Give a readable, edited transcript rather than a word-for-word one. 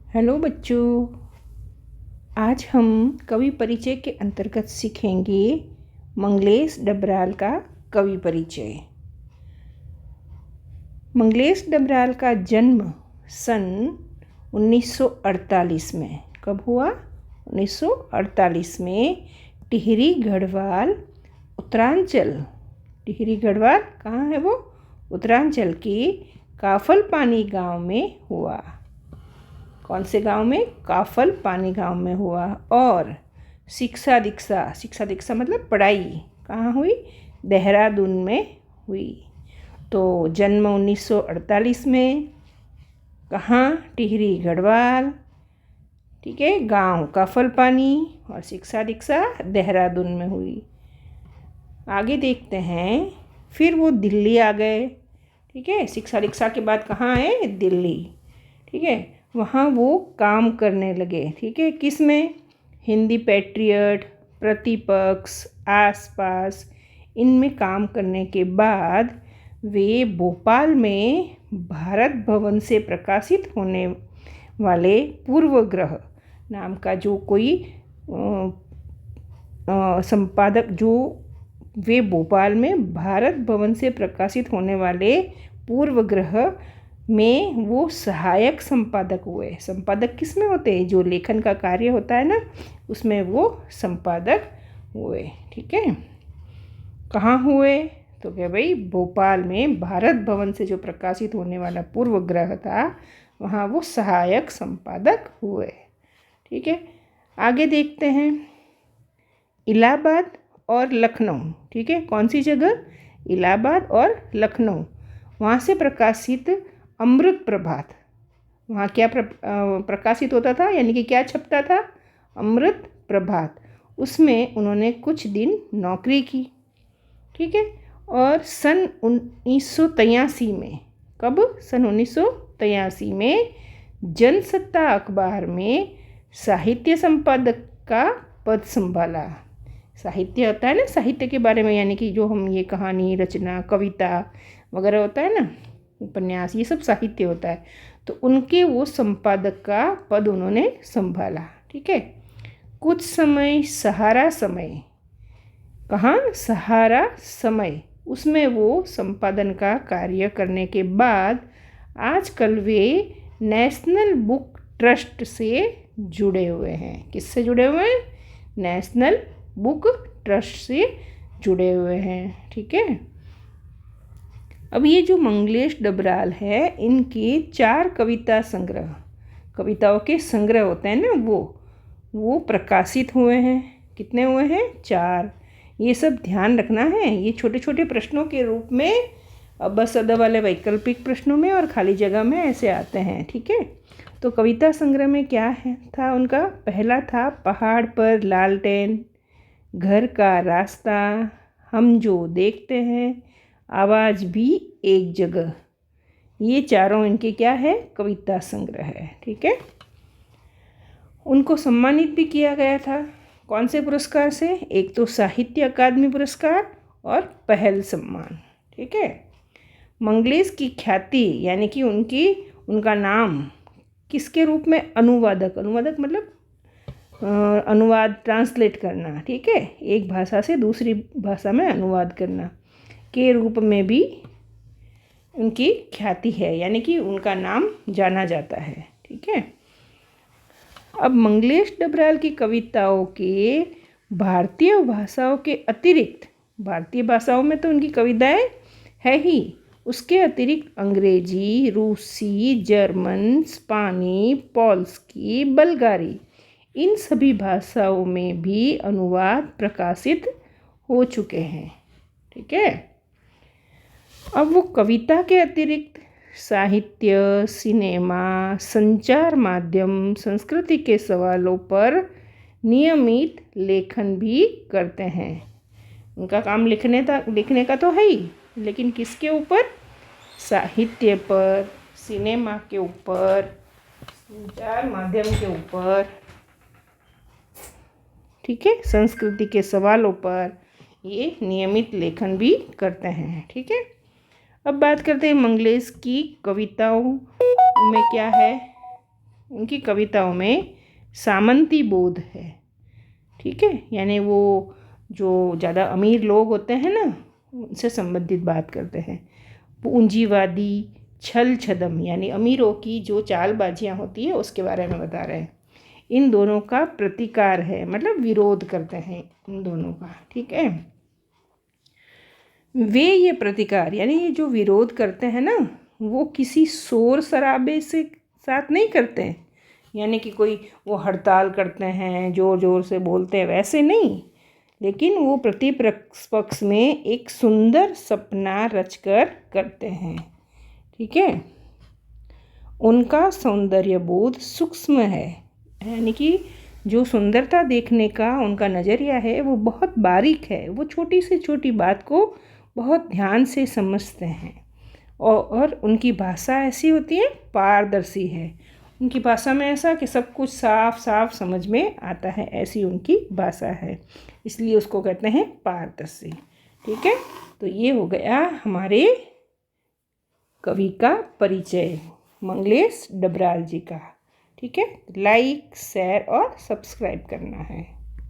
Hello बच्चों, आज हम कवि परिचय के अंतर्गत सीखेंगे मंगलेश डबराल का कवि परिचय। मंगलेश डबराल का जन्म सन 1948 में कब हुआ? 1948 में टिहरी गढ़वाल उत्तरांचल। टिहरी गढ़वाल कहाँ है वो? उत्तरांचल के काफल पानी गांव में हुआ। कौन से गांव में? काफल पानी गांव में हुआ। और शिक्षा दीक्षा मतलब पढ़ाई कहाँ हुई? देहरादून में हुई। तो जन्म 1948 में, कहाँ? टिहरी गढ़वाल, ठीक है, गांव काफल पानी, और शिक्षा दीक्षा देहरादून में हुई। आगे देखते हैं, फिर वो दिल्ली आ गए, ठीक है। शिक्षा दीक्षा के बाद कहाँ आए? दिल्ली, ठीक है। वहाँ वो काम करने लगे, ठीक है। किस में? हिंदी पैट्रियट, प्रतिपक्ष, आसपास, इनमें काम करने के बाद वे भोपाल में भारत भवन से प्रकाशित होने वाले पूर्वग्रह नाम का जो कोई संपादक, जो वे भोपाल में भारत भवन से प्रकाशित होने वाले पूर्वग्रह में वो सहायक संपादक हुए। संपादक किस में होते हैं? जो लेखन का कार्य होता है ना, उसमें वो संपादक हुए, ठीक है। कहाँ हुए? तो क्या भाई, भोपाल में भारत भवन से जो प्रकाशित होने वाला पूर्वग्रह था, वहाँ वो सहायक संपादक हुए, ठीक है। आगे देखते हैं, इलाहाबाद और लखनऊ, ठीक है। कौन सी जगह? इलाहाबाद और लखनऊ। वहाँ से प्रकाशित अमृत प्रभात, वहाँ क्या प्रकाशित होता था, यानी कि क्या छपता था? अमृत प्रभात। उसमें उन्होंने कुछ दिन नौकरी की, ठीक है। और सन 1983 में, कब? सन 1983 में जनसत्ता अखबार में साहित्य संपादक का पद संभाला। साहित्य होता है ना, साहित्य के बारे में, यानी कि जो हम ये कहानी, रचना, कविता वगैरह होता है ना, उपन्यास, ये सब साहित्य होता है। तो उनके वो संपादक का पद उन्होंने संभाला, ठीक है। कुछ समय सहारा समय, कहाँ? सहारा समय, उसमें वो संपादन का कार्य करने के बाद आजकल वे नेशनल बुक ट्रस्ट से जुड़े हुए हैं। किससे जुड़े हुए हैं? नेशनल बुक ट्रस्ट से जुड़े हुए हैं, ठीक है। अब ये जो मंगलेश डबराल है, इनके 4 कविता संग्रह, कविताओं के संग्रह होते हैं ना, वो प्रकाशित हुए हैं। कितने हुए हैं? 4। ये सब ध्यान रखना है। ये छोटे छोटे प्रश्नों के रूप में, बस अदा वाले वैकल्पिक प्रश्नों में और खाली जगह में ऐसे आते हैं, ठीक है। तो कविता संग्रह में क्या है था उनका? पहला था पहाड़ पर लालटेन, घर का रास्ता, हम जो देखते हैं, आवाज़ भी एक जगह। ये चारों इनके क्या है? कविता संग्रह है, ठीक है। उनको सम्मानित भी किया गया था। कौन से पुरस्कार से? एक तो साहित्य अकादमी पुरस्कार और पहल सम्मान, ठीक है। मंगलेश की ख्याति, यानी कि उनका नाम किसके रूप में? अनुवादक मतलब अनुवाद, ट्रांसलेट करना, ठीक है। एक भाषा से दूसरी भाषा में अनुवाद करना के रूप में भी उनकी ख्याति है, यानी कि उनका नाम जाना जाता है, ठीक है। अब मंगलेश डबराल की कविताओं के भारतीय भाषाओं के अतिरिक्त, भारतीय भाषाओं में तो उनकी कविताएं है ही, उसके अतिरिक्त अंग्रेजी, रूसी, जर्मन, स्पेनी, पोल्सकी, बल्गारी, इन सभी भाषाओं में भी अनुवाद प्रकाशित हो चुके हैं, ठीक है। अब वो कविता के अतिरिक्त साहित्य, सिनेमा, संचार माध्यम, संस्कृति के सवालों पर नियमित लेखन भी करते हैं। उनका काम लिखने का तो है ही, लेकिन किसके ऊपर? साहित्य पर, सिनेमा के ऊपर, संचार माध्यम के ऊपर, ठीक है, संस्कृति के सवालों पर ये नियमित लेखन भी करते हैं, ठीक है। अब बात करते हैं मंगलेश की कविताओं में क्या है। उनकी कविताओं में सामंती बोध है। ठीक है, यानी वो जो ज़्यादा अमीर लोग होते हैं ना, उनसे संबंधित बात करते हैं। पूंजीवादी, छल छदम, यानी अमीरों की जो चालबाजियाँ होती है उसके बारे में बता रहे हैं। इन दोनों का प्रतिकार है, मतलब विरोध करते हैं इन दोनों का। ठीक है, वे ये प्रतिकार यानी ये जो विरोध करते हैं ना, वो किसी शोर शराबे से साथ नहीं करते हैं, यानी कि कोई वो हड़ताल करते हैं, ज़ोर ज़ोर से बोलते हैं, वैसे नहीं, लेकिन वो प्रतिपक्ष में एक सुंदर सपना रचकर करते हैं। ठीक है, उनका सौंदर्य बोध सूक्ष्म है, यानी कि जो सुंदरता देखने का उनका नज़रिया है वो बहुत बारीक है। वो छोटी से छोटी बात को बहुत ध्यान से समझते हैं। और उनकी भाषा ऐसी होती है, पारदर्शी है। उनकी भाषा में ऐसा कि सब कुछ साफ साफ समझ में आता है, ऐसी उनकी भाषा है, इसलिए उसको कहते हैं पारदर्शी। ठीक है, तो ये हो गया हमारे कवि का परिचय, मंगलेश डबराल जी का। ठीक है, लाइक शेयर और सब्सक्राइब करना है।